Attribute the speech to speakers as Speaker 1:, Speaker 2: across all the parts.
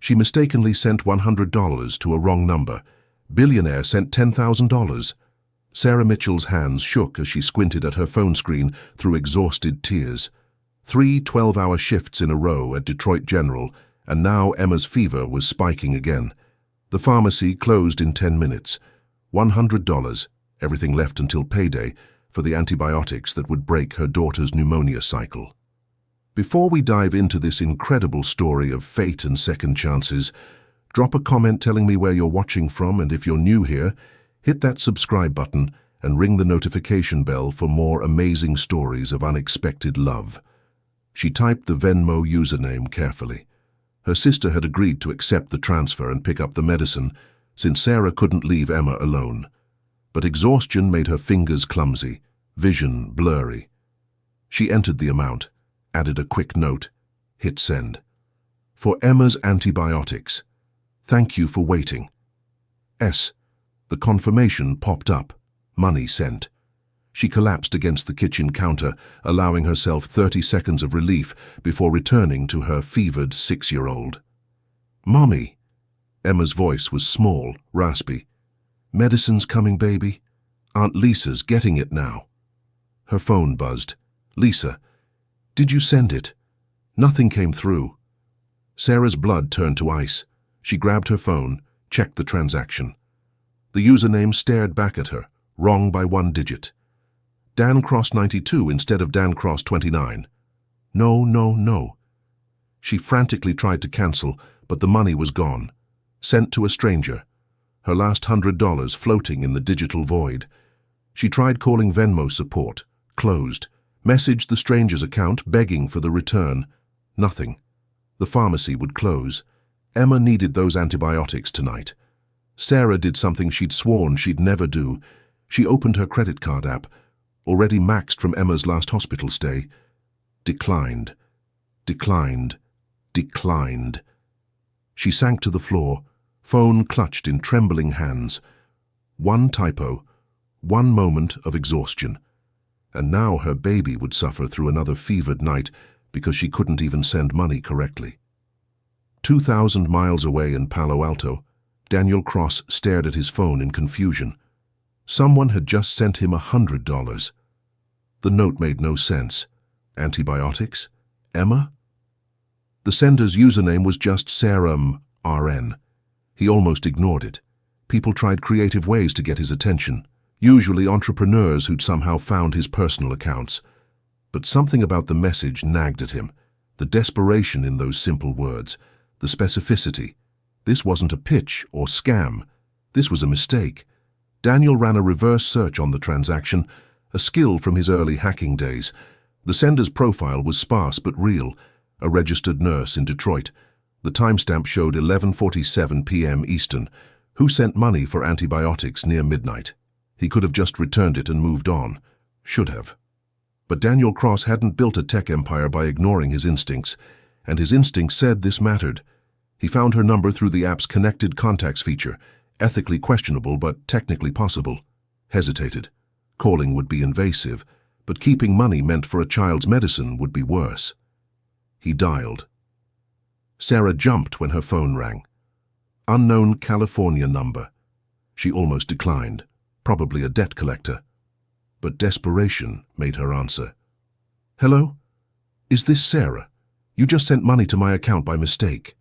Speaker 1: She mistakenly sent $100 to a wrong number. Billionaire sent $10,000. Sarah Mitchell's hands shook as she squinted at her phone screen through exhausted tears. 3 12-hour shifts in a row at Detroit General, and now Emma's fever was spiking again. The pharmacy closed in 10 minutes. $100, everything left until payday, for the antibiotics that would break her daughter's pneumonia cycle. Before we dive into this incredible story of fate and second chances, drop a comment telling me where you're watching from, and if you're new here, hit that subscribe button and ring the notification bell for more amazing stories of unexpected love. She typed the Venmo username carefully. Her sister had agreed to accept the transfer and pick up the medicine, since Sarah couldn't leave Emma alone. But exhaustion made her fingers clumsy, vision blurry. She entered the amount, added a quick note, hit send. For Emma's antibiotics. Thank you for waiting. The confirmation popped up. Money sent. She collapsed against the kitchen counter, allowing herself 30 seconds of relief before returning to her fevered 6-year-old. Mommy. Emma's voice was small, raspy. Medicine's coming, baby. Aunt Lisa's getting it now. Her phone buzzed. Lisa, did you send it? Nothing came through. Sarah's blood turned to ice. She grabbed her phone, checked the transaction. The username stared back at her, wrong by 1 digit. DanCross92 instead of DanCross29. No. She frantically tried to cancel, but the money was gone. Sent to a stranger. Her last $100 floating in the digital void. She tried calling Venmo support. Closed. Messaged the stranger's account, begging for the return. Nothing. The pharmacy would close. Emma needed those antibiotics tonight. Sarah did something she'd sworn she'd never do. She opened her credit card app, already maxed from Emma's last hospital stay. Declined. She sank to the floor, phone clutched in trembling hands. One typo, one moment of exhaustion. And now her baby would suffer through another fevered night because she couldn't even send money correctly. 2,000 miles away in Palo Alto, Daniel Cross stared at his phone in confusion. Someone had just sent him $100. The note made no sense. Antibiotics? Emma? The sender's username was just Sarah RN. He almost ignored it. People tried creative ways to get his attention, usually entrepreneurs who'd somehow found his personal accounts. But something about the message nagged at him, the desperation in those simple words, the specificity. This wasn't a pitch or scam. This was a mistake. Daniel ran a reverse search on the transaction, a skill from his early hacking days. The sender's profile was sparse but real, a registered nurse in Detroit. The timestamp showed 11:47 p.m. Eastern. Who sent money for antibiotics near midnight? He could have just returned it and moved on. Should have. But Daniel Cross hadn't built a tech empire by ignoring his instincts, and his instincts said this mattered. He found her number through the app's connected contacts feature, ethically questionable but technically possible. Hesitated. Calling would be invasive, but keeping money meant for a child's medicine would be worse. He dialed. Sarah jumped when her phone rang. Unknown California number. She almost declined, probably a debt collector. But desperation made her answer. Hello? Is this Sarah? You just sent money to my account by mistake.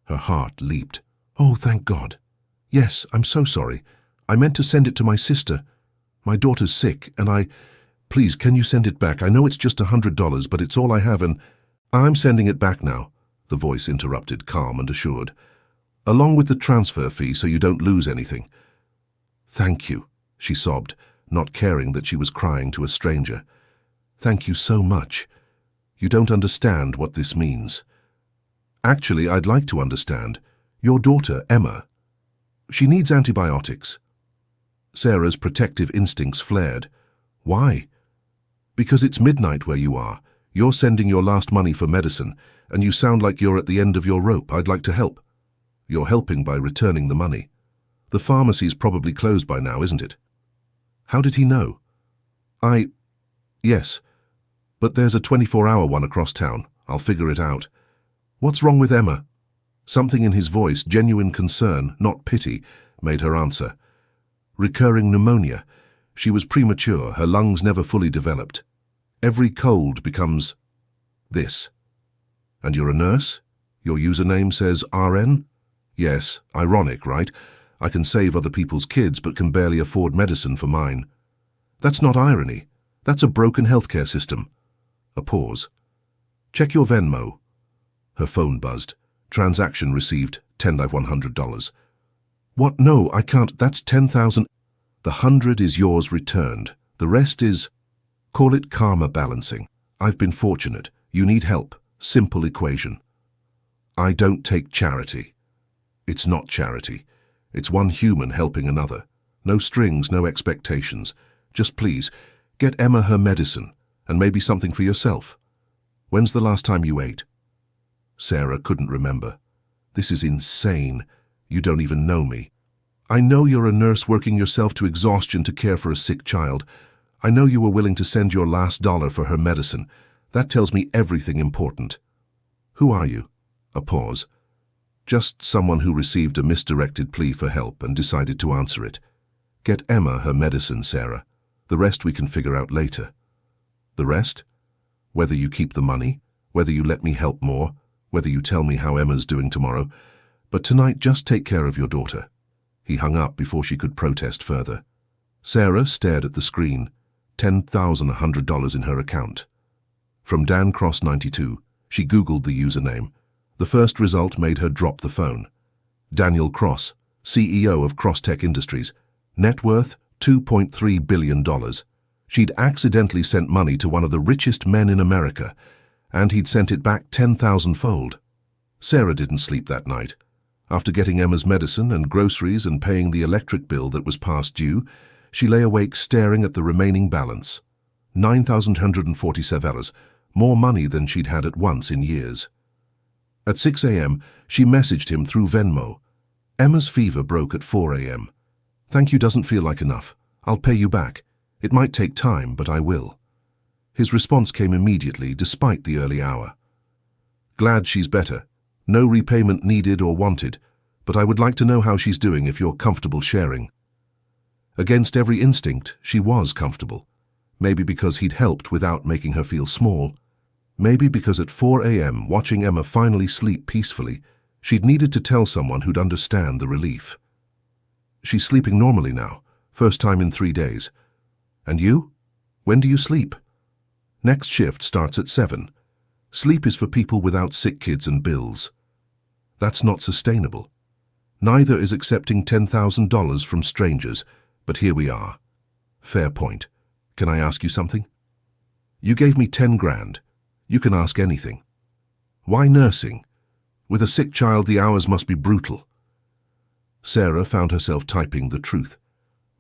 Speaker 1: Her heart leaped. Oh, thank God. Yes, I'm so sorry. I meant to send it to my sister. My daughter's sick, and Please, can you send it back? I know it's just $100, but it's all I have, and I'm sending it back now, the voice interrupted, calm and assured. Along with the transfer fee so you don't lose anything. Thank you, she sobbed, not caring that she was crying to a stranger. Thank you so much. You don't understand what this means. Actually, I'd like to understand. Your daughter, Emma. She needs antibiotics. Sarah's protective instincts flared. Why? Because it's midnight where you are. You're sending your last money for medicine, and you sound like you're at the end of your rope. I'd like to help. You're helping by returning the money. The pharmacy's probably closed by now, isn't it? How did he know? Yes. But there's a 24-hour one across town. I'll figure it out. What's wrong with Emma? Something in his voice, genuine concern, not pity, made her answer. Recurring pneumonia. She was premature, her lungs never fully developed. Every cold becomes this. And you're a nurse? Your username says RN? Yes, ironic, right? I can save other people's kids but can barely afford medicine for mine. That's not irony. That's a broken healthcare system. A pause. Check your Venmo. Her phone buzzed. Transaction received, $100. What? No, I can't. That's 10,000. The 100 is yours returned. The rest is... Call it karma balancing. I've been fortunate. You need help. Simple equation. I don't take charity. It's not charity. It's one human helping another. No strings, no expectations. Just please, get Emma her medicine, and maybe something for yourself. When's the last time you ate? Sarah couldn't remember. This is insane. You don't even know me. I know you're a nurse working yourself to exhaustion to care for a sick child. I know you were willing to send your last dollar for her medicine. That tells me everything important. Who are you? A pause. Just someone who received a misdirected plea for help and decided to answer it. Get Emma her medicine, Sarah. The rest we can figure out later. The rest? Whether you keep the money, whether you let me help more, whether you tell me how Emma's doing tomorrow. But tonight, just take care of your daughter. He hung up before she could protest further. Sarah stared at the screen. $10,100 in her account. From Dan Cross 92, she Googled the username. The first result made her drop the phone. Daniel Cross, CEO of Crosstech Industries. Net worth, $2.3 billion. She'd accidentally sent money to one of the richest men in America, and he'd sent it back 10,000-fold. Sarah didn't sleep that night. After getting Emma's medicine and groceries and paying the electric bill that was past due, she lay awake staring at the remaining balance. $9,147, more money than she'd had at once in years. At 6 a.m., she messaged him through Venmo. Emma's fever broke at 4 a.m. Thank you doesn't feel like enough. I'll pay you back. It might take time, but I will. His response came immediately, despite the early hour. Glad she's better. No repayment needed or wanted, but I would like to know how she's doing if you're comfortable sharing. Against every instinct, she was comfortable. Maybe because he'd helped without making her feel small. Maybe because at 4 a.m., watching Emma finally sleep peacefully, she'd needed to tell someone who'd understand the relief. She's sleeping normally now, first time in 3 days. And you? When do you sleep? Next shift starts at 7. Sleep is for people without sick kids and bills. That's not sustainable. Neither is accepting $10,000 from strangers, but here we are. Fair point. Can I ask you something? You gave me 10 grand. You can ask anything. Why nursing? With a sick child, the hours must be brutal. Sarah found herself typing the truth.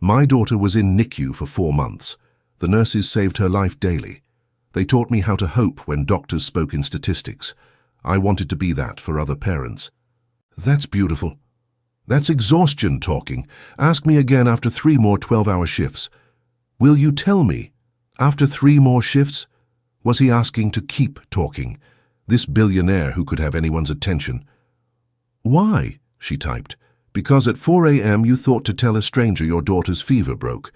Speaker 1: My daughter was in NICU for 4 months. The nurses saved her life daily. They taught me how to hope when doctors spoke in statistics. I wanted to be that for other parents. That's beautiful. That's exhaustion talking. Ask me again after 3 more 12-hour shifts. Will you tell me? After 3 more shifts? Was he asking to keep talking? This billionaire who could have anyone's attention. Why? She typed. Because at 4 a.m. you thought to tell a stranger your daughter's fever broke.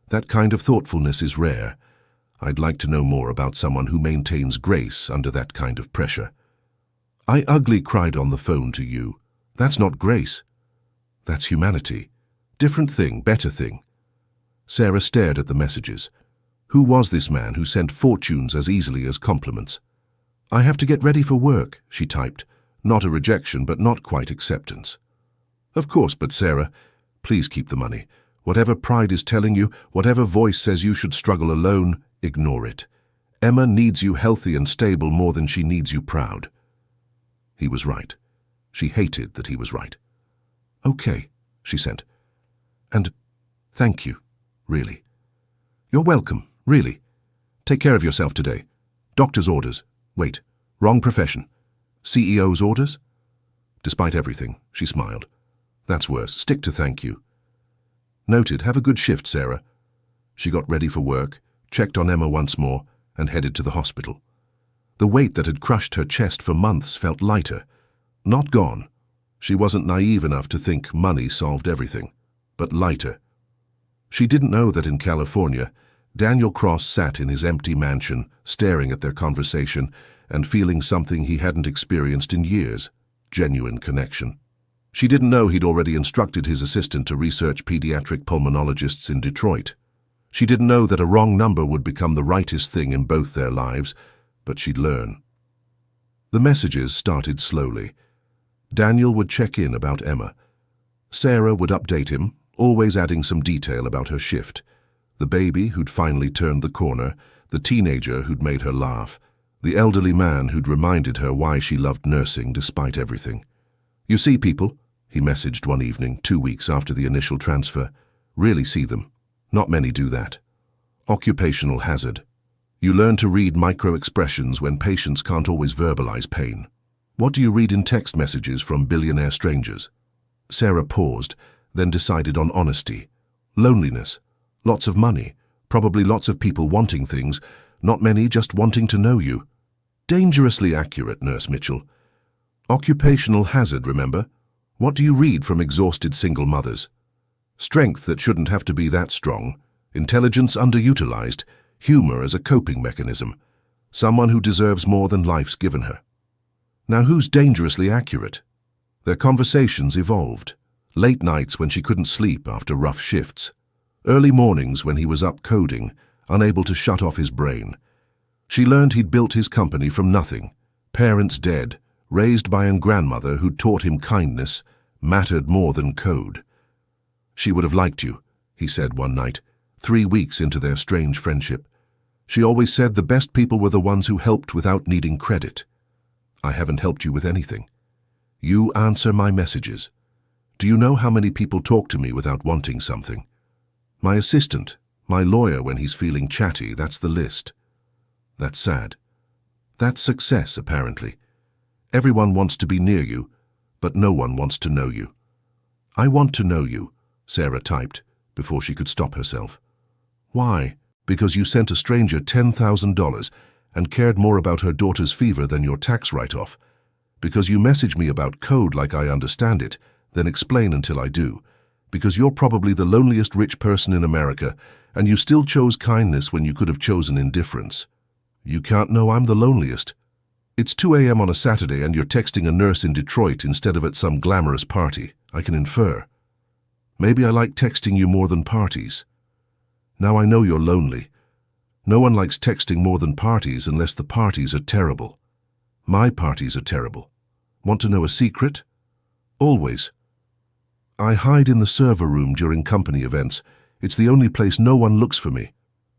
Speaker 1: That kind of thoughtfulness is rare. I'd like to know more about someone who maintains grace under that kind of pressure. I ugly cried on the phone to you. That's not grace. That's humanity. Different thing, better thing. Sarah stared at the messages. Who was this man who sent fortunes as easily as compliments? I have to get ready for work, she typed. Not a rejection, but not quite acceptance. Of course, but Sarah, please keep the money. Whatever pride is telling you, whatever voice says you should struggle alone, ignore it. Emma needs you healthy and stable more than she needs you proud. He was right. She hated that he was right. Okay, she sent. And thank you, really. You're welcome, really. Take care of yourself today. Doctor's orders. Wait, wrong profession. CEO's orders? Despite everything, she smiled. That's worse. Stick to thank you. Noted. Have a good shift, Sarah. She got ready for work, checked on Emma once more, and headed to the hospital. The weight that had crushed her chest for months felt lighter. Not gone, She wasn't naive enough to think money solved everything, but lighter. She didn't know that in California, Daniel Cross sat in his empty mansion, staring at their conversation and feeling something he hadn't experienced in years, genuine connection. She didn't know he'd already instructed his assistant to research pediatric pulmonologists in Detroit. She didn't know that a wrong number would become the rightest thing in both their lives, but she'd learn. The messages started slowly. Daniel would check in about Emma. Sarah would update him, always adding some detail about her shift. The baby who'd finally turned the corner, the teenager who'd made her laugh, the elderly man who'd reminded her why she loved nursing despite everything. "You see people," he messaged one evening, 2 weeks after the initial transfer. "Really see them. Not many do that. Occupational hazard. You learn to read micro-expressions when patients can't always verbalize pain. What do you read in text messages from billionaire strangers?" Sarah paused, then decided on honesty. Loneliness. Lots of money. Probably lots of people wanting things. Not many just wanting to know you. Dangerously accurate, Nurse Mitchell. Occupational hazard, remember? What do you read from exhausted single mothers? Strength that shouldn't have to be that strong. Intelligence underutilized. Humor as a coping mechanism. Someone who deserves more than life's given her. Now who's dangerously accurate? Their conversations evolved. Late nights when she couldn't sleep after rough shifts. Early mornings when he was up coding, unable to shut off his brain. She learned he'd built his company from nothing. Parents dead, raised by a grandmother who'd taught him kindness mattered more than code. "She would have liked you," he said one night, 3 weeks into their strange friendship. "She always said the best people were the ones who helped without needing credit. I haven't helped you with anything. You answer my messages. Do you know how many people talk to me without wanting something? My assistant, my lawyer when he's feeling chatty, that's the list. That's sad. That's success, apparently. Everyone wants to be near you, but no one wants to know you." "I want to know you," Sarah typed, before she could stop herself. "Why? Because you sent a stranger $10,000 and cared more about her daughter's fever than your tax write-off. Because you message me about code like I understand it, then explain until I do. Because you're probably the loneliest rich person in America, and you still chose kindness when you could have chosen indifference. You can't know I'm the loneliest. It's 2 a.m. on a Saturday and you're texting a nurse in Detroit instead of at some glamorous party. I can infer. Maybe I like texting you more than parties. Now I know you're lonely. No one likes texting more than parties unless the parties are terrible. My parties are terrible. Want to know a secret? Always. I hide in the server room during company events. It's the only place no one looks for me."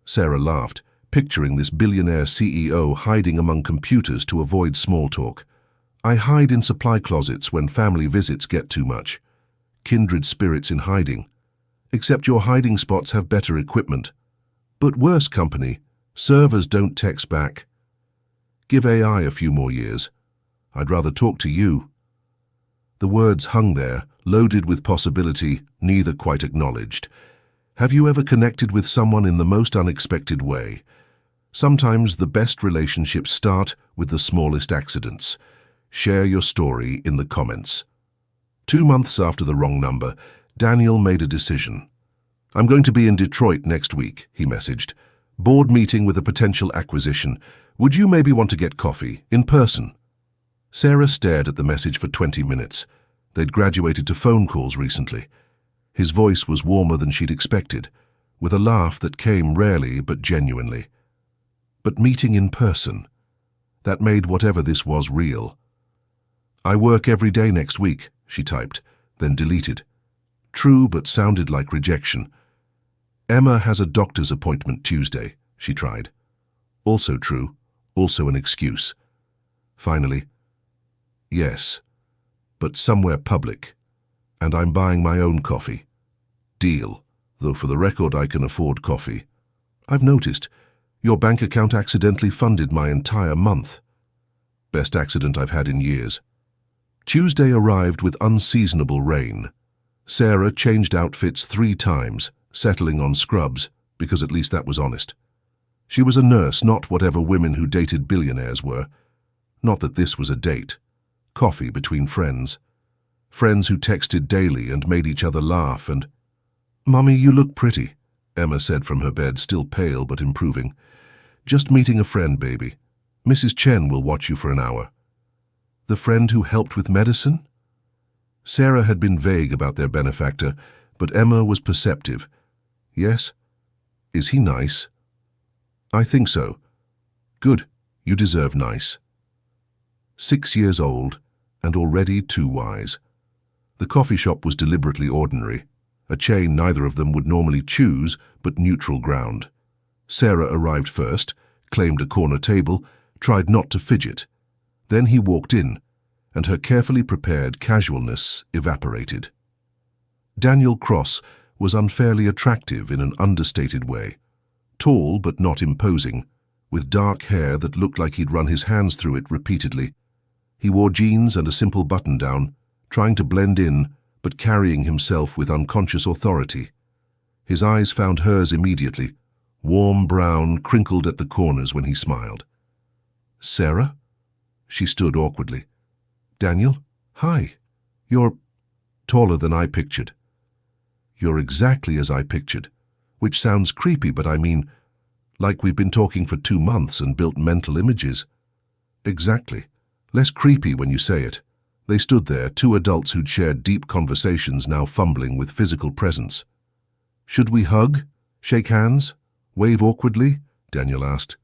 Speaker 1: Sarah laughed, picturing this billionaire CEO hiding among computers to avoid small talk. "I hide in supply closets when family visits get too much. Kindred spirits in hiding. Except your hiding spots have better equipment. But worse company. Servers don't text back. Give AI a few more years. I'd rather talk to you." The words hung there, loaded with possibility, neither quite acknowledged. Have you ever connected with someone in the most unexpected way? Sometimes the best relationships start with the smallest accidents. Share your story in the comments. 2 months after the wrong number, Daniel made a decision. "I'm going to be in Detroit next week," he messaged. "Board meeting with a potential acquisition. Would you maybe want to get coffee, in person?" Sarah stared at the message for 20 minutes. They'd graduated to phone calls recently. His voice was warmer than she'd expected, with a laugh that came rarely but genuinely. But meeting in person, that made whatever this was real. "I work every day next week," she typed, then deleted. True, but sounded like rejection. "Emma has a doctor's appointment Tuesday," she tried. Also true, also an excuse. Finally, "Yes, but somewhere public, and I'm buying my own coffee. Deal, though for the record I can afford coffee. I've noticed, your bank account accidentally funded my entire month. Best accident I've had in years." Tuesday arrived with unseasonable rain. Sarah changed outfits 3 times, settling on scrubs, because at least that was honest. She was a nurse, not whatever women who dated billionaires were. Not that this was a date. Coffee between friends. Friends who texted daily and made each other laugh and, "Mummy, you look pretty," Emma said from her bed, still pale but improving. "Just meeting a friend, baby. Mrs. Chen will watch you for an hour." The friend who helped with medicine? Sarah had been vague about their benefactor, but Emma was perceptive. "Yes? Is he nice?" "I think so." "Good. You deserve nice." 6 years old, and already too wise. The coffee shop was deliberately ordinary, a chain neither of them would normally choose, but neutral ground. Sarah arrived first, claimed a corner table, tried not to fidget. Then he walked in, and her carefully prepared casualness evaporated. Daniel Cross was unfairly attractive in an understated way. Tall but not imposing, with dark hair that looked like he'd run his hands through it repeatedly. He wore jeans and a simple button-down, trying to blend in, but carrying himself with unconscious authority. His eyes found hers immediately, warm brown, crinkled at the corners when he smiled. "Sarah?" She stood awkwardly. "Daniel? Hi. You're taller than I pictured." "You're exactly as I pictured," which sounds creepy, but I mean, like we've been talking for 2 months and built mental images. Exactly. Less creepy when you say it. They stood there, 2 adults who'd shared deep conversations now fumbling with physical presence. "Should we hug? Shake hands? Wave awkwardly?" Daniel asked.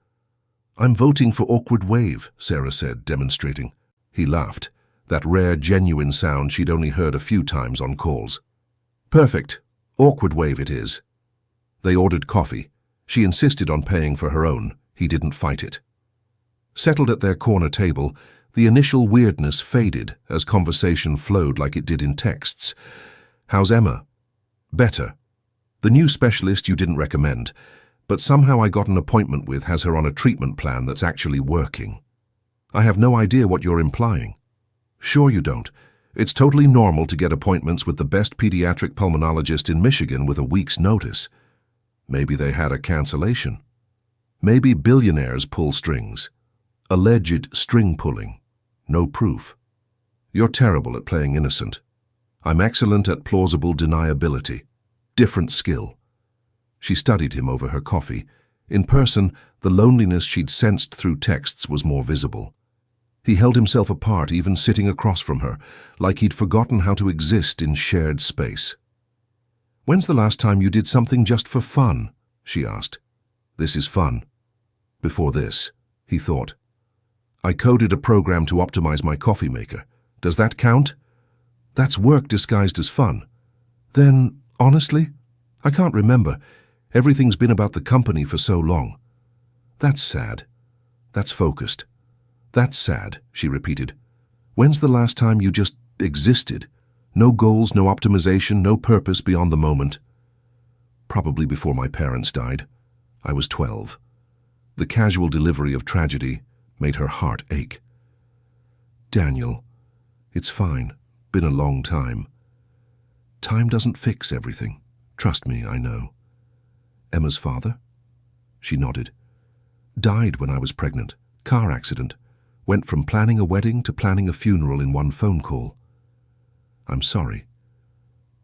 Speaker 1: "I'm voting for awkward wave," Sarah said, demonstrating. He laughed, that rare, genuine sound she'd only heard a few times on calls. "Perfect. Awkward wave it is." They ordered coffee. She insisted on paying for her own. He didn't fight it. Settled at their corner table, the initial weirdness faded as conversation flowed like it did in texts. "How's Emma?" "Better. The new specialist you didn't recommend, but somehow I got an appointment with has her on a treatment plan that's actually working." "I have no idea what you're implying." "Sure you don't. It's totally normal to get appointments with the best pediatric pulmonologist in Michigan with a week's notice. Maybe they had a cancellation. Maybe billionaires pull strings. Alleged string pulling. No proof. You're terrible at playing innocent. I'm excellent at plausible deniability. Different skill." She studied him over her coffee. In person, the loneliness she'd sensed through texts was more visible. He held himself apart, even sitting across from her, like he'd forgotten how to exist in shared space. "When's the last time you did something just for fun?" she asked. "This is fun." Before this, he thought. "I coded a program to optimize my coffee maker. Does that count?" "That's work disguised as fun." "Then, honestly, I can't remember. Everything's been about the company for so long." "That's sad. That's focused." "That's sad," she repeated. "When's the last time you just existed? No goals, no optimization, no purpose beyond the moment." "Probably before my parents died. I was 12. The casual delivery of tragedy made her heart ache. "Daniel, it's fine. Been a long time." "Time doesn't fix everything. Trust me, I know." "Emma's father?" She nodded. "Died when I was pregnant. Car accident. Went from planning a wedding to planning a funeral in one phone call." "I'm sorry."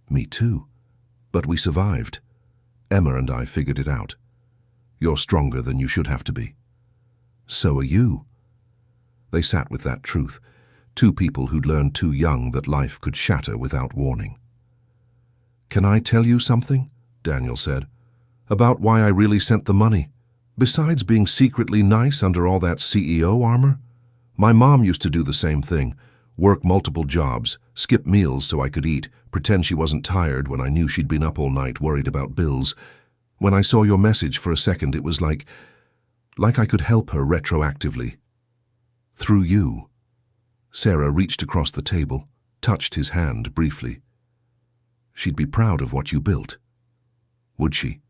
Speaker 1: "Me too. But we survived. Emma and I figured it out. You're stronger than you should have to be." "So are you." They sat with that truth, 2 people who'd learned too young that life could shatter without warning. "Can I tell you something?" Daniel said. "About why I really sent the money. Besides being secretly nice under all that CEO armor, my mom used to do the same thing. Work multiple jobs, skip meals so I could eat, pretend she wasn't tired when I knew she'd been up all night worried about bills. When I saw your message for a second, it was like I could help her retroactively. Through you." Sarah reached across the table, touched his hand briefly. "She'd be proud of what you built." "Would she?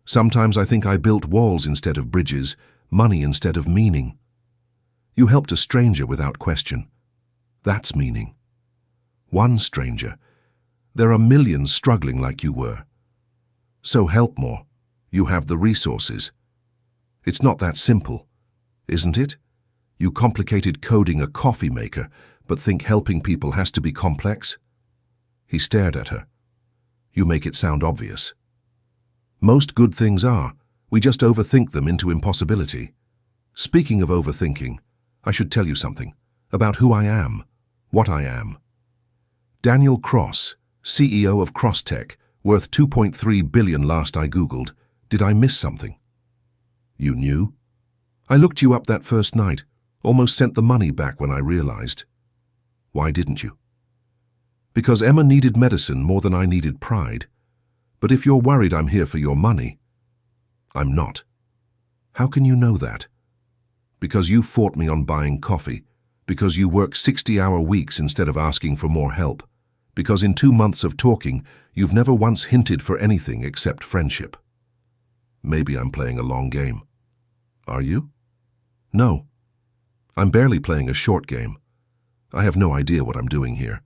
Speaker 1: Sometimes I think I built walls instead of bridges, money instead of meaning. You helped a stranger without question. That's meaning. One stranger. There are millions struggling like you were. So help more. You have the resources. It's not that simple, isn't it? You complicated coding a coffee maker, but think helping people has to be complex? He stared at her. You make it sound obvious. Most good things are. We just overthink them into impossibility. Speaking of overthinking, I should tell you something about who I am, what I am. Daniel Cross, CEO of Crosstech, worth 2.3 billion last I Googled. Did I miss something? You knew? I looked you up that first night, almost sent the money back when I realized. Why didn't you? Because Emma needed medicine more than I needed pride. But if you're worried I'm here for your money, I'm not. How can you know that? Because you fought me on buying coffee, because you work 60-hour weeks instead of asking for more help, because in 2 months of talking, you've never once hinted for anything except friendship. Maybe I'm playing a long game. Are you? No. I'm barely playing a short game. I have no idea what I'm doing here.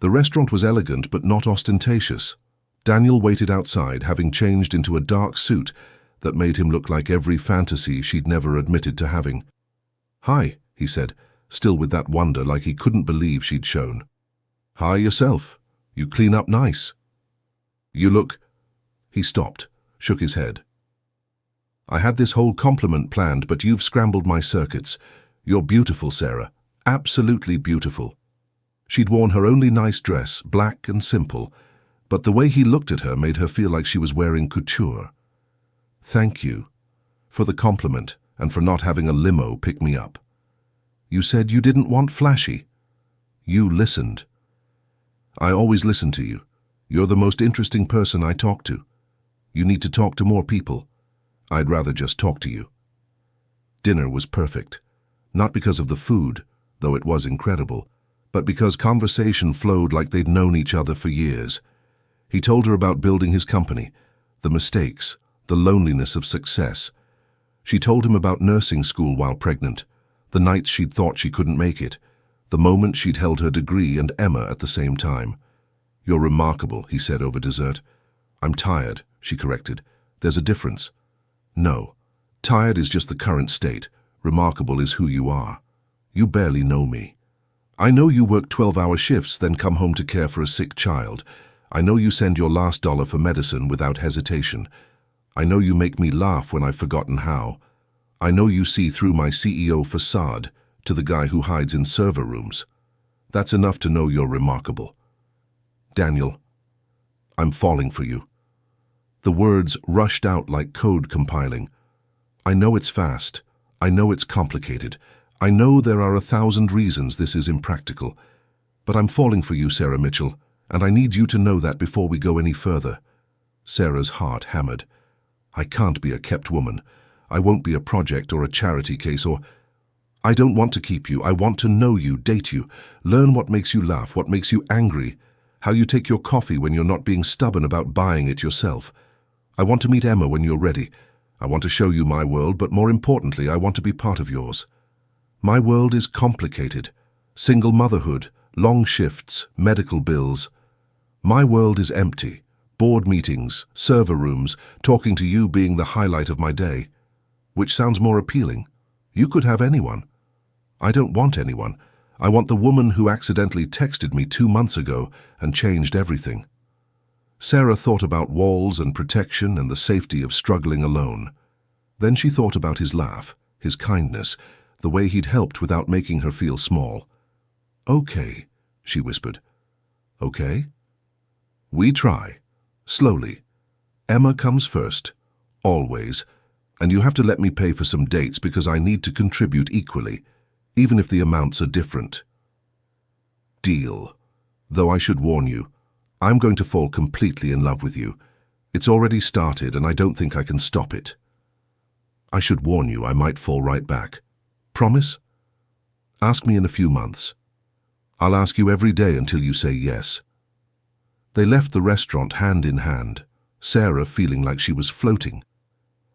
Speaker 1: The restaurant was elegant but not ostentatious. Daniel waited outside, having changed into a dark suit that made him look like every fantasy she'd never admitted to having. Hi, he said, still with that wonder like he couldn't believe she'd shown. Hi yourself. You clean up nice. You look... He stopped, shook his head. I had this whole compliment planned, but you've scrambled my circuits. You're beautiful, Sarah. Absolutely beautiful. She'd worn her only nice dress, black and simple, but the way he looked at her made her feel like she was wearing couture. Thank you for the compliment and for not having a limo pick me up. You said you didn't want flashy. You listened. I always listen to you. You're the most interesting person I talk to. You need to talk to more people. I'd rather just talk to you. Dinner was perfect, not because of the food, though it was incredible, but because conversation flowed like they'd known each other for years. He told her about building his company, the mistakes, the loneliness of success. She told him about nursing school while pregnant, the nights she'd thought she couldn't make it, the moment she'd held her degree and Emma at the same time. You're remarkable, he said over dessert. I'm tired, she corrected. There's a difference. No, tired is just the current state. Remarkable is who you are. You barely know me. I know you work 12-hour shifts, then come home to care for a sick child. I know you send your last dollar for medicine without hesitation. I know you make me laugh when I've forgotten how. I know you see through my CEO facade to the guy who hides in server rooms. That's enough to know you're remarkable. Daniel, I'm falling for you. The words rushed out like code compiling. I know it's fast. I know it's complicated. I know there are 1,000 reasons this is impractical. But I'm falling for you, Sarah Mitchell, and I need you to know that before we go any further. Sarah's heart hammered. I can't be a kept woman. I won't be a project or a charity case or... I don't want to keep you. I want to know you, date you, learn what makes you laugh, what makes you angry, how you take your coffee when you're not being stubborn about buying it yourself. I want to meet Emma when you're ready. I want to show you my world, but more importantly, I want to be part of yours. My world is complicated. Single motherhood, long shifts, medical bills. My world is empty. Board meetings, server rooms, talking to you being the highlight of my day. Which sounds more appealing? You could have anyone. I don't want anyone. I want the woman who accidentally texted me 2 months ago and changed everything. Sarah thought about walls and protection and the safety of struggling alone. Then she thought about his laugh, his kindness, the way he'd helped without making her feel small. Okay, she whispered. Okay? We try. Slowly. Emma comes first. Always. And you have to let me pay for some dates because I need to contribute equally, even if the amounts are different. Deal. Though I should warn you, I'm going to fall completely in love with you. It's already started and I don't think I can stop it. I should warn you I might fall right back. Promise? Ask me in a few months. I'll ask you every day until you say yes. They left the restaurant hand in hand, Sarah feeling like she was floating.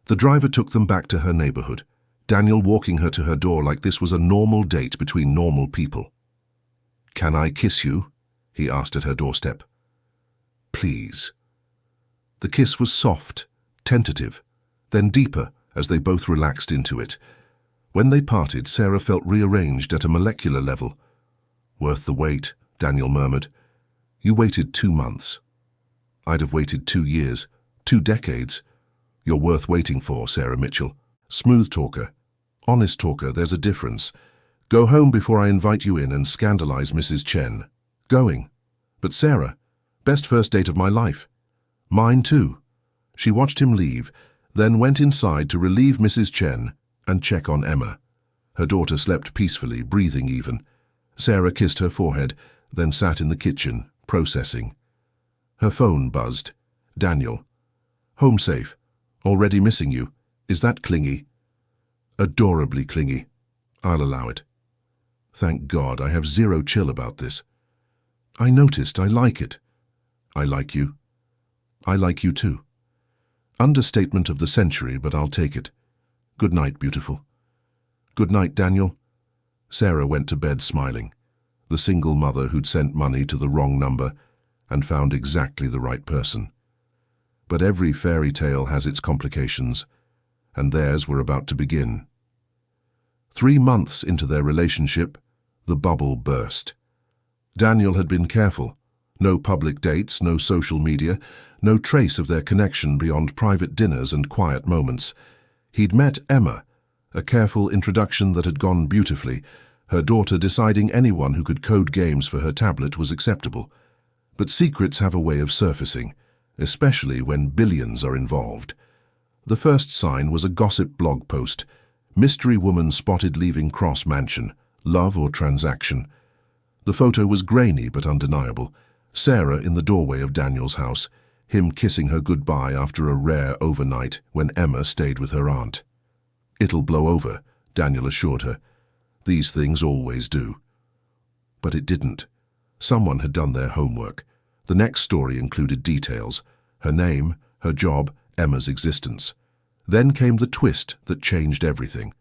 Speaker 1: The driver took them back to her neighborhood, Daniel walking her to her door like this was a normal date between normal people. Can I kiss you? He asked at her doorstep. Please. The kiss was soft, tentative, then deeper as they both relaxed into it. When they parted, Sarah felt rearranged at a molecular level. Worth the wait, Daniel murmured. You waited 2 months. I'd have waited 2 years, 2 decades. You're worth waiting for, Sarah Mitchell. Smooth talker. Honest talker, there's a difference. Go home before I invite you in and scandalize Mrs. Chen. Going. But Sarah, best first date of my life. Mine too. She watched him leave, then went inside to relieve Mrs. Chen and check on Emma. Her daughter slept peacefully, breathing even. Sarah kissed her forehead, then sat in the kitchen, processing. Her phone buzzed. Daniel. Home safe. Already missing you. Is that clingy? Adorably clingy. I'll allow it. Thank God, I have zero chill about this. I noticed I like it. I like you. I like you too. Understatement of the century, but I'll take it. Good night, beautiful. Good night, Daniel. Sarah went to bed smiling. The single mother who'd sent money to the wrong number and found exactly the right person. But every fairy tale has its complications, and theirs were about to begin. 3 months into their relationship, the bubble burst. Daniel had been careful. No public dates, no social media, no trace of their connection beyond private dinners and quiet moments. He'd met Emma, a careful introduction that had gone beautifully, her daughter deciding anyone who could code games for her tablet was acceptable. But secrets have a way of surfacing, especially when billions are involved. The first sign was a gossip blog post. Mystery woman spotted leaving Cross Mansion. Love or transaction? The photo was grainy but undeniable. Sarah in the doorway of Daniel's house, him kissing her goodbye after a rare overnight when Emma stayed with her aunt. It'll blow over, Daniel assured her. These things always do. But it didn't. Someone had done their homework. The next story included details: her name, her job, Emma's existence. Then came the twist that changed everything.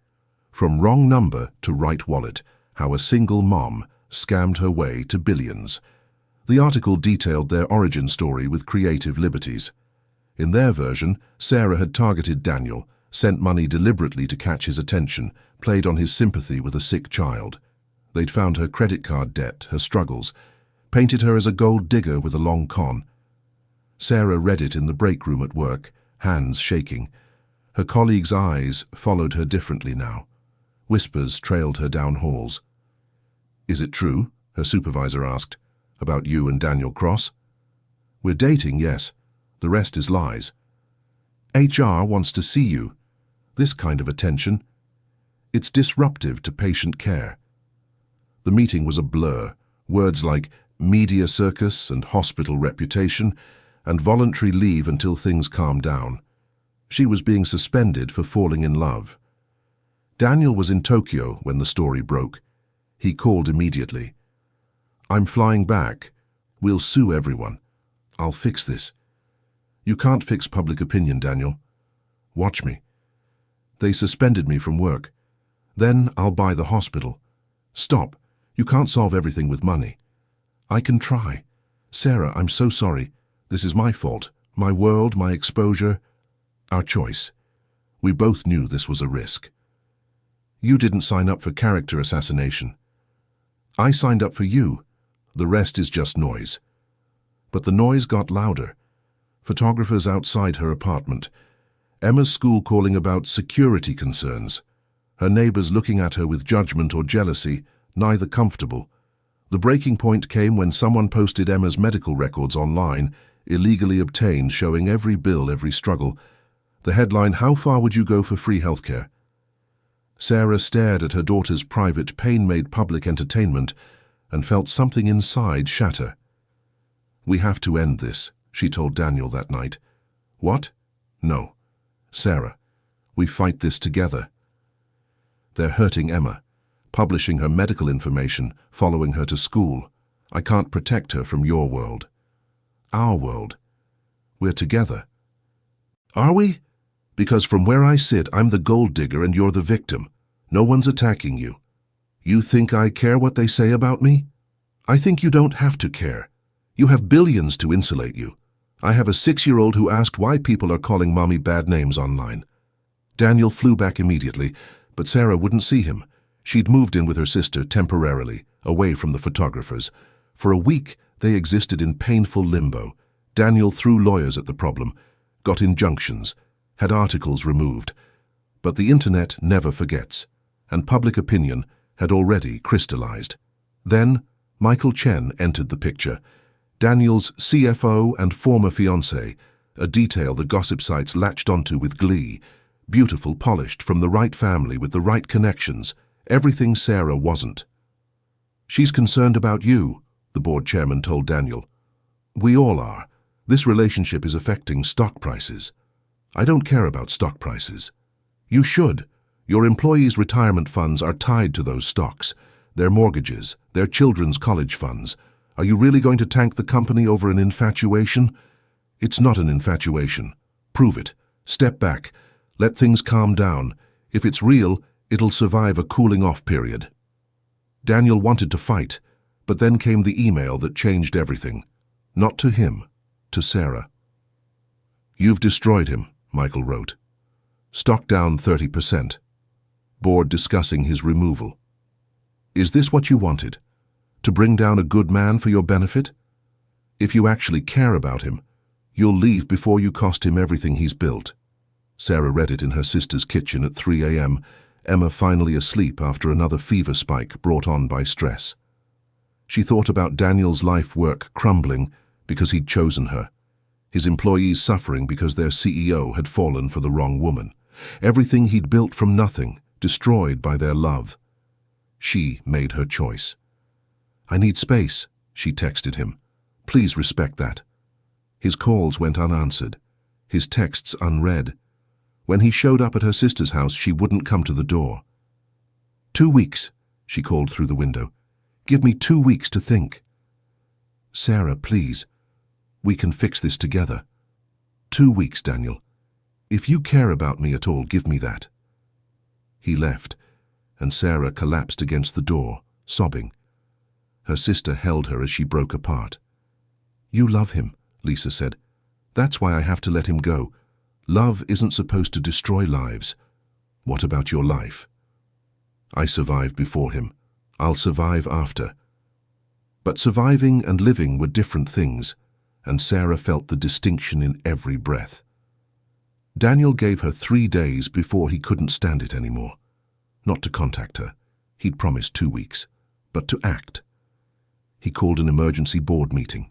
Speaker 1: From wrong number to right wallet, how a single mom scammed her way to billions. The article detailed their origin story with creative liberties. In their version, Sarah had targeted Daniel, sent money deliberately to catch his attention, played on his sympathy with a sick child. They'd found her credit card debt, her struggles, painted her as a gold digger with a long con. Sarah read it in the break room at work, hands shaking. Her colleagues' eyes followed her differently now. Whispers trailed her down halls. "Is it true?" her supervisor asked. "About you and Daniel Cross?" "We're dating, yes. The rest is lies." "HR wants to see you. This kind of attention. It's disruptive to patient care." The meeting was a blur. Words like media circus and hospital reputation and voluntary leave until things calmed down. She was being suspended for falling in love. Daniel was in Tokyo when the story broke. He called immediately. "I'm flying back. We'll sue everyone. I'll fix this." "You can't fix public opinion, Daniel. Watch me. They suspended me from work. Then I'll buy the hospital." "Stop. You can't solve everything with money." "I can try. Sarah, I'm so sorry. This is my fault. My world, my exposure, our choice. We both knew this was a risk." "You didn't sign up for character assassination." "I signed up for you. The rest is just noise." But the noise got louder. Photographers outside her apartment. Emma's school calling about security concerns. Her neighbors looking at her with judgment or jealousy, neither comfortable. The breaking point came when someone posted Emma's medical records online, illegally obtained, showing every bill, every struggle. The headline, "How far would you go for free healthcare?" Sarah stared at her daughter's private, pain-made public entertainment and felt something inside shatter. "We have to end this," she told Daniel that night. "What?" "No. Sarah, we fight this together." "They're hurting Emma, publishing her medical information, following her to school. I can't protect her from your world. Our world. We're together." "Are we? Because from where I sit, I'm the gold digger and you're the victim. No one's attacking you. You think I care what they say about me? I think you don't have to care. You have billions to insulate you. I have a 6-year-old who asked why people are calling mommy bad names online." Daniel flew back immediately, but Sarah wouldn't see him. She'd moved in with her sister temporarily, away from the photographers. For a week, they existed in painful limbo. Daniel threw lawyers at the problem, got injunctions, had articles removed. But the internet never forgets, and public opinion had already crystallized. Then, Michael Chen entered the picture, Daniel's CFO and former fiancée, a detail the gossip sites latched onto with glee. Beautiful, polished, from the right family with the right connections, everything Sarah wasn't. "She's concerned about you," the board chairman told Daniel. "We all are. This relationship is affecting stock prices." "I don't care about stock prices." "You should. Your employees' retirement funds are tied to those stocks, their mortgages, their children's college funds. Are you really going to tank the company over an infatuation?" "It's not an infatuation. Prove it. Step back. Let things calm down. If it's real, it'll survive a cooling-off period." Daniel wanted to fight, but then came the email that changed everything. Not to him, to Sarah. "You've destroyed him," Michael wrote. "Stock down 30%. Board discussing his removal. Is this what you wanted? To bring down a good man for your benefit? If you actually care about him, you'll leave before you cost him everything he's built." Sarah read it in her sister's kitchen at 3 a.m., Emma finally asleep after another fever spike brought on by stress. She thought about Daniel's life work crumbling because he'd chosen her, his employees suffering because their CEO had fallen for the wrong woman, everything he'd built from nothing, destroyed by their love. She made her choice. "I need space," she texted him. "Please respect that." His calls went unanswered, his texts unread. When he showed up at her sister's house, she wouldn't come to the door. "2 weeks," she called through the window. "Give me 2 weeks to think." "Sarah, please. We can fix this together." 2 weeks, Daniel. If you care about me at all, give me that." He left, and Sarah collapsed against the door, sobbing. Her sister held her as she broke apart. "You love him," Lisa said. "That's why I have to let him go. Love isn't supposed to destroy lives. What about your life?" "I survived before him. I'll survive after." But surviving and living were different things, and Sarah felt the distinction in every breath. Daniel gave her 3 days before he couldn't stand it anymore. Not to contact her. He'd promised 2 weeks. But to act. He called an emergency board meeting.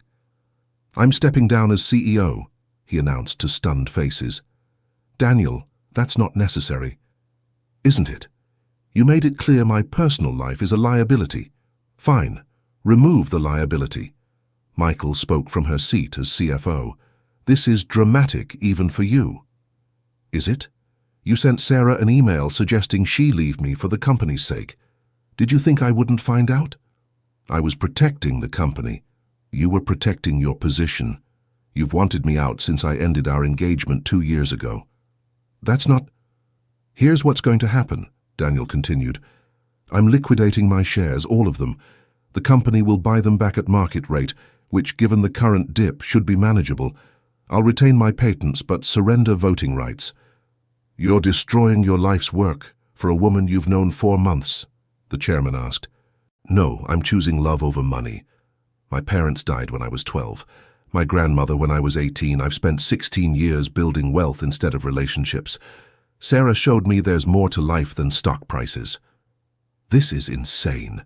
Speaker 1: "I'm stepping down as CEO," he announced to stunned faces. "Daniel, that's not necessary." "Isn't it? You made it clear my personal life is a liability." "Fine. Remove the liability." Michael spoke from her seat as CFO. "This is dramatic even for you." "Is it? You sent Sarah an email suggesting she leave me for the company's sake. Did you think I wouldn't find out?" "I was protecting the company. You were protecting your position. You've wanted me out since I ended our engagement 2 years ago." "That's not—" "Here's what's going to happen," Daniel continued. "I'm liquidating my shares, all of them. The company will buy them back at market rate, which, given the current dip, should be manageable. I'll retain my patents, but surrender voting rights." "You're destroying your life's work for a woman you've known 4 months?" the chairman asked. "No, I'm choosing love over money. My parents died when I was 12. My grandmother when I was 18. I've spent 16 years building wealth instead of relationships. Sarah showed me there's more to life than stock prices." "This is insane."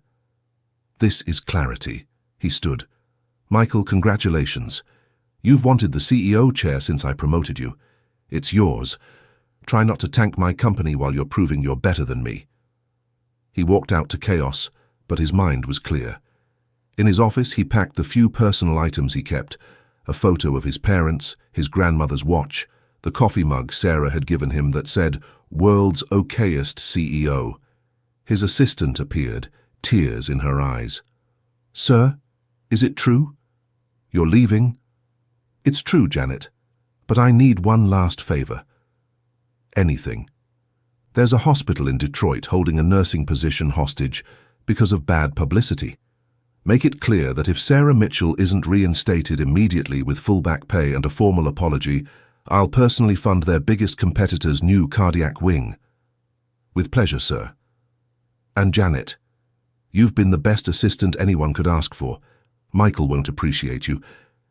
Speaker 1: "This is clarity." He stood. "Michael, congratulations. You've wanted the CEO chair since I promoted you. It's yours. Try not to tank my company while you're proving you're better than me." He walked out to chaos, but his mind was clear. In his office, he packed the few personal items he kept, a photo of his parents, his grandmother's watch, the coffee mug Sarah had given him that said, "World's okayest CEO." His assistant appeared, tears in her eyes. "Sir, is it true? You're leaving?" "It's true, Janet, but I need one last favor." "Anything." "There's a hospital in Detroit holding a nursing position hostage because of bad publicity. Make it clear that if Sarah Mitchell isn't reinstated immediately with full back pay and a formal apology, I'll personally fund their biggest competitor's new cardiac wing." "With pleasure, sir." "And Janet, you've been the best assistant anyone could ask for. Michael won't appreciate you.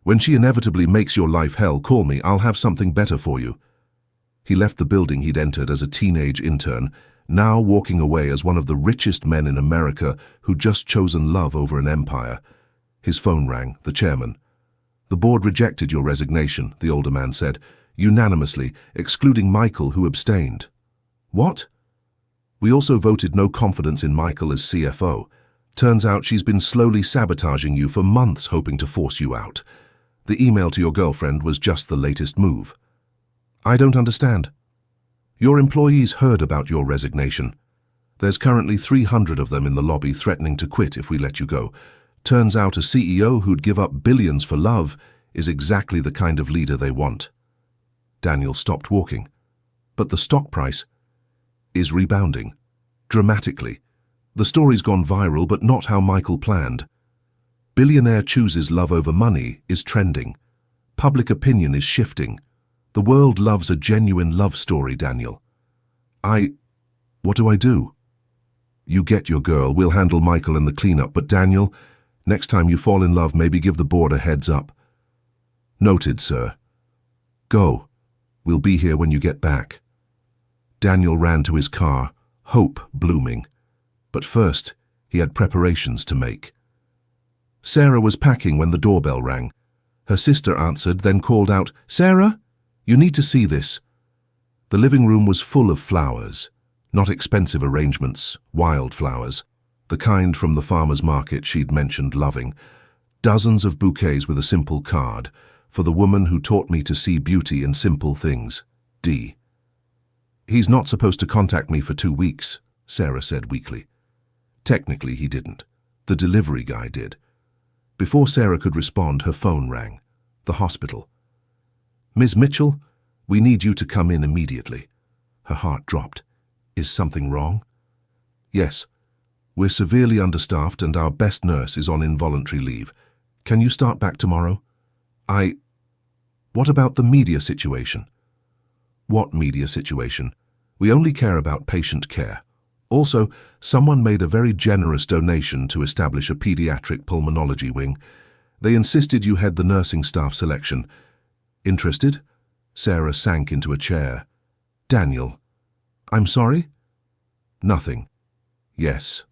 Speaker 1: When she inevitably makes your life hell, call me. I'll have something better for you." He left the building he'd entered as a teenage intern, now walking away as one of the richest men in America who'd just chosen love over an empire. His phone rang, the chairman. "The board rejected your resignation," the older man said, "unanimously, excluding Michael, who abstained." "What?" "We also voted no confidence in Michael as CFO. Turns out she's been slowly sabotaging you for months, hoping to force you out. The email to your girlfriend was just the latest move." "I don't understand." "Your employees heard about your resignation. There's currently 300 of them in the lobby threatening to quit if we let you go. Turns out a CEO who'd give up billions for love is exactly the kind of leader they want." Daniel stopped walking. "But the stock price is rebounding. Dramatically. The story's gone viral, but not how Michael planned. Billionaire chooses love over money is trending. Public opinion is shifting. The world loves a genuine love story, Daniel." What do I do?" "You get your girl. We'll handle Michael and the cleanup. But Daniel, next time you fall in love, maybe give the board a heads up." "Noted, sir." "Go. We'll be here when you get back." Daniel ran to his car, hope blooming. But first, he had preparations to make. Sarah was packing when the doorbell rang. Her sister answered, then called out, "Sarah, you need to see this." The living room was full of flowers, not expensive arrangements, wild flowers, the kind from the farmer's market she'd mentioned loving. Dozens of bouquets with a simple card, "For the woman who taught me to see beauty in simple things, D." "He's not supposed to contact me for 2 weeks," Sarah said weakly. Technically, he didn't. The delivery guy did. Before Sarah could respond, her phone rang. The hospital. "Ms. Mitchell, we need you to come in immediately." Her heart dropped. "Is something wrong?" "Yes. We're severely understaffed and our best nurse is on involuntary leave. Can you start back tomorrow?" "What about the media situation?" "What media situation? We only care about patient care. Also, someone made a very generous donation to establish a pediatric pulmonology wing. They insisted you head the nursing staff selection. Interested?" Sarah sank into a chair. "Daniel." "I'm sorry?" "Nothing." "Yes.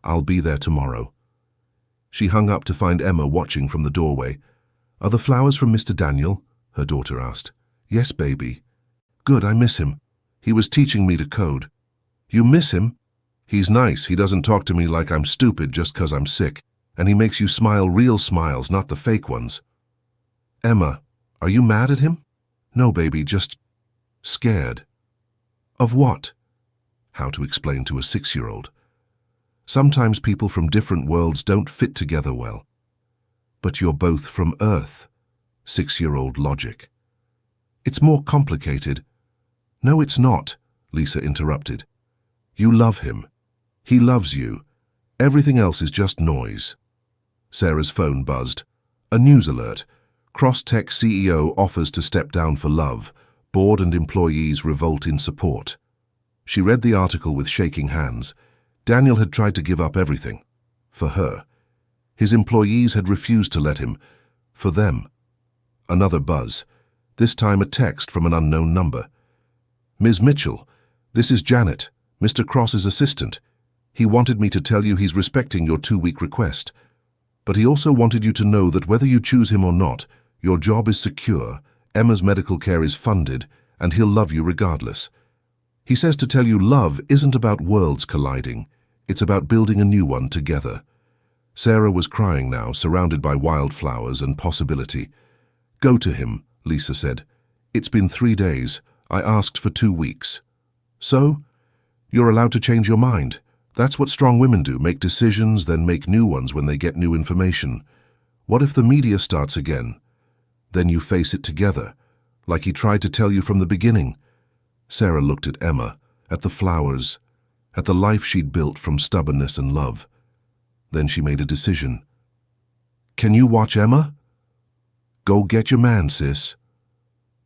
Speaker 1: I'll be there tomorrow." She hung up to find Emma watching from the doorway. "Are the flowers from Mr. Daniel?" her daughter asked. "Yes, baby." "Good, I miss him. He was teaching me to code." "You miss him?" "He's nice. He doesn't talk to me like I'm stupid just 'cause I'm sick. And he makes you smile, real smiles, not the fake ones." "Emma, are you mad at him?" "No, baby, just scared." "Of what?" How to explain to a 6-year-old. Sometimes people from different worlds don't fit together well. "But you're both from Earth." 6-year-old logic. "It's more complicated." "No, it's not," Lisa interrupted. "You love him. He loves you. Everything else is just noise." Sarah's phone buzzed. A news alert. Crosstech CEO offers to step down for love. Board and employees revolt in support. She read the article with shaking hands. Daniel had tried to give up everything. For her. His employees had refused to let him. For them. Another buzz. This time a text from an unknown number. "Ms. Mitchell, this is Janet, Mr. Cross's assistant. He wanted me to tell you he's respecting your 2-week request. But he also wanted you to know that whether you choose him or not, your job is secure, Emma's medical care is funded, and he'll love you regardless. He says to tell you love isn't about worlds colliding. It's about building a new one together." Sarah was crying now, surrounded by wildflowers and possibility. "Go to him," Lisa said. "It's been 3 days. I asked for 2 weeks." "So? You're allowed to change your mind. That's what strong women do, make decisions, then make new ones when they get new information. What if the media starts again? Then you face it together, like he tried to tell you from the beginning." Sarah looked at Emma, at the flowers, at the life she'd built from stubbornness and love. Then she made a decision. "Can you watch Emma?" "Go get your man, sis."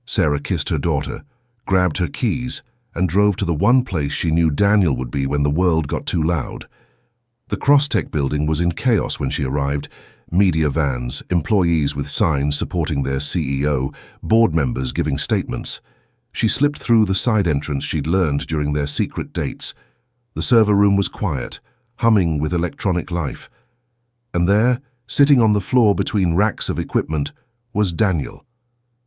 Speaker 1: Sarah kissed her daughter, grabbed her keys, and drove to the one place she knew Daniel would be when the world got too loud. The Crosstech building was in chaos when she arrived. Media vans, employees with signs supporting their CEO, board members giving statements. She slipped through the side entrance she'd learned during their secret dates. The server room was quiet, humming with electronic life. And there, sitting on the floor between racks of equipment, was Daniel,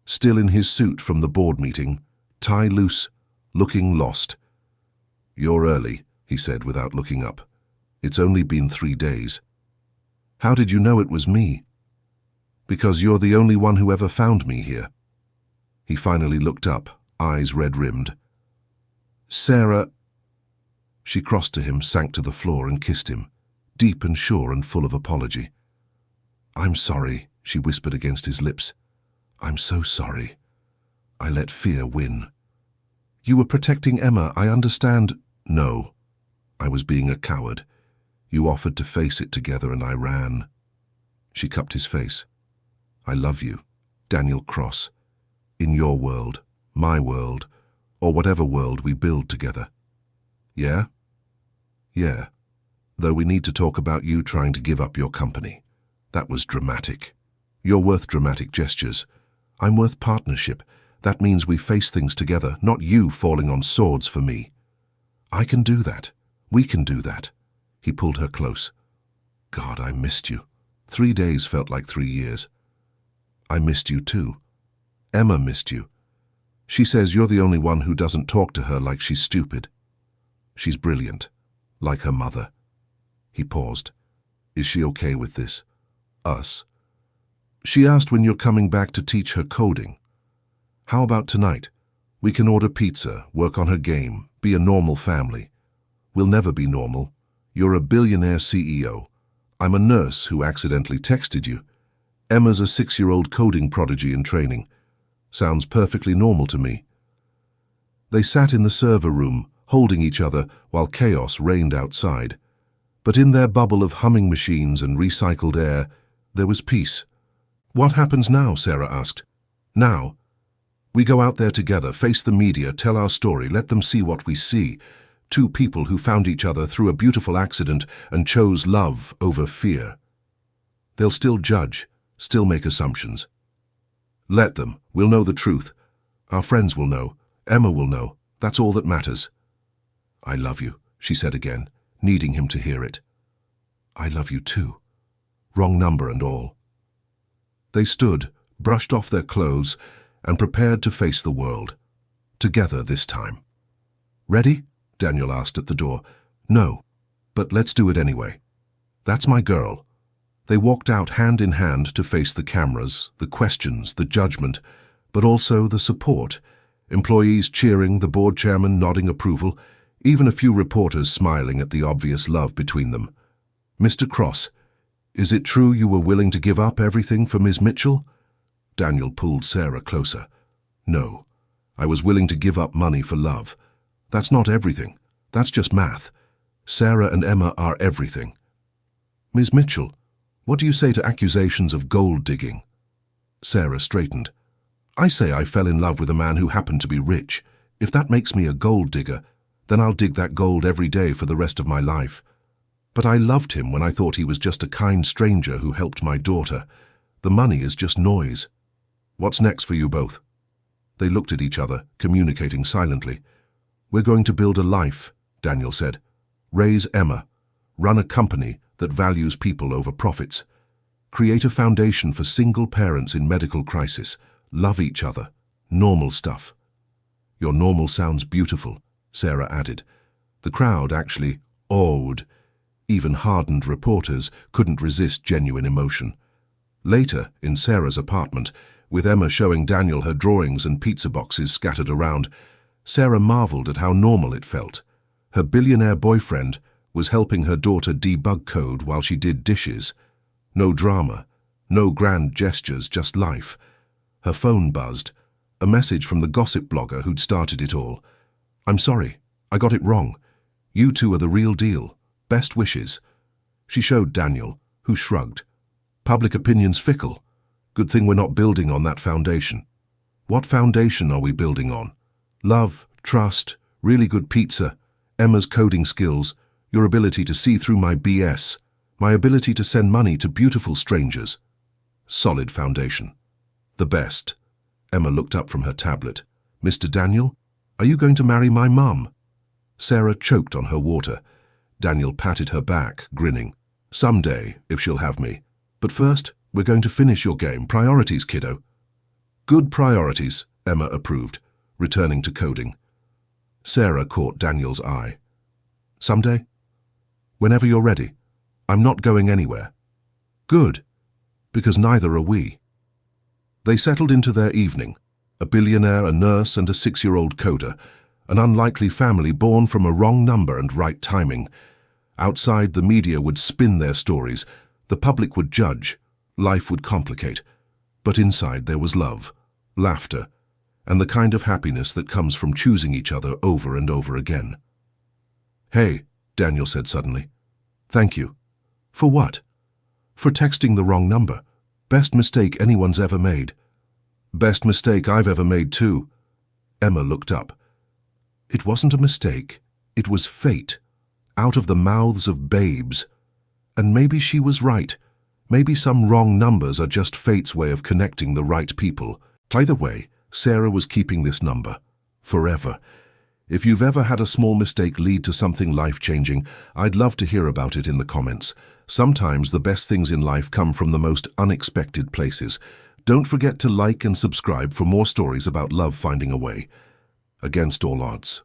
Speaker 1: still in his suit from the board meeting, tie loose, looking lost. "You're early," he said without looking up. "It's only been 3 days." "How did you know it was me?" "Because you're the only one who ever found me here." He finally looked up, eyes red-rimmed. "Sarah—" She crossed to him, sank to the floor and kissed him, deep and sure and full of apology. "I'm sorry," she whispered against his lips. "I'm so sorry. I let fear win." "You were protecting Emma, I understand." "No, I was being a coward. You offered to face it together and I ran." She cupped his face. "I love you, Daniel Cross. In your world, my world, or whatever world we build together." "Yeah?" "Yeah. Though we need to talk about you trying to give up your company. That was dramatic. You're worth dramatic gestures. I'm worth partnership. That means we face things together, not you falling on swords for me." "I can do that. We can do that." He pulled her close. "God, I missed you. 3 days felt like 3 years." "I missed you too. Emma missed you. She says you're the only one who doesn't talk to her like she's stupid. She's brilliant, like her mother." He paused. "Is she okay with this? Us?" "She asked when you're coming back to teach her coding. How about tonight? We can order pizza, work on her game, be a normal family." "We'll never be normal. You're a billionaire CEO. I'm a nurse who accidentally texted you. Emma's a 6-year-old coding prodigy in training. Sounds perfectly normal to me." They sat in the server room, holding each other while chaos reigned outside. But in their bubble of humming machines and recycled air, there was peace. "What happens now?" Sarah asked. "Now? We go out there together, face the media, tell our story, let them see what we see. 2 people who found each other through a beautiful accident and chose love over fear. They'll still judge, still make assumptions. Let them. We'll know the truth. Our friends will know. Emma will know. That's all that matters." "I love you," she said again, needing him to hear it. "I love you too. Wrong number and all." They stood, brushed off their clothes, and prepared to face the world. Together this time. "Ready?" Daniel asked at the door. "No, but let's do it anyway. That's my girl." They walked out hand in hand to face the cameras, the questions, the judgment, but also the support. Employees cheering, the board chairman nodding approval, even a few reporters smiling at the obvious love between them. "Mr. Cross, is it true you were willing to give up everything for Ms. Mitchell?" Daniel pulled Sarah closer. "No, I was willing to give up money for love. That's not everything. That's just math. Sarah and Emma are everything." "Ms. Mitchell, what do you say to accusations of gold digging?" Sarah straightened. "I say I fell in love with a man who happened to be rich. If that makes me a gold digger, then I'll dig that gold every day for the rest of my life. But I loved him when I thought he was just a kind stranger who helped my daughter. The money is just noise. What's next for you both?" They looked at each other, communicating silently. "We're going to build a life," Daniel said. "Raise Emma. Run a company that values people over profits. Create a foundation for single parents in medical crisis. Love each other. Normal stuff." "Your normal sounds beautiful," Sarah added. The crowd actually awed. Even hardened reporters couldn't resist genuine emotion. Later, in Sarah's apartment, with Emma showing Daniel her drawings and pizza boxes scattered around, Sarah marveled at how normal it felt. Her billionaire boyfriend was helping her daughter debug code while she did dishes. No drama, no grand gestures, just life. Her phone buzzed. A message from the gossip blogger who'd started it all. "I'm sorry, I got it wrong. You two are the real deal. Best wishes." She showed Daniel, who shrugged. "Public opinion's fickle. Good thing we're not building on that foundation." "What foundation are we building on?" "Love, trust, really good pizza, Emma's coding skills, Your ability to see through my BS. My ability to send money to beautiful strangers. Solid foundation. The best. Emma looked up from her tablet. Mr. Daniel, are you going to marry my mum? Sarah choked on her water. Daniel patted her back, grinning. Someday, if she'll have me. But first, we're going to finish your game. Priorities, kiddo. Good priorities, Emma approved, returning to coding. Sarah caught Daniel's eye. Someday? Whenever you're ready. I'm not going anywhere. Good, because neither are we. They settled into their evening. A billionaire, a nurse, and a 6-year-old coder. An unlikely family born from a wrong number and right timing. Outside, the media would spin their stories. The public would judge. Life would complicate. But inside there was love, laughter, and the kind of happiness that comes from choosing each other over and over again. Hey, Daniel said suddenly. Thank you. For what? For texting the wrong number. Best mistake anyone's ever made. Best mistake I've ever made too. Emma looked up. It wasn't a mistake. It was fate. Out of the mouths of babes. And maybe she was right. Maybe some wrong numbers are just fate's way of connecting the right people. Either way, Sarah was keeping this number. Forever. If you've ever had a small mistake lead to something life-changing, I'd love to hear about it in the comments. Sometimes the best things in life come from the most unexpected places. Don't forget to like and subscribe for more stories about love finding a way. Against all odds.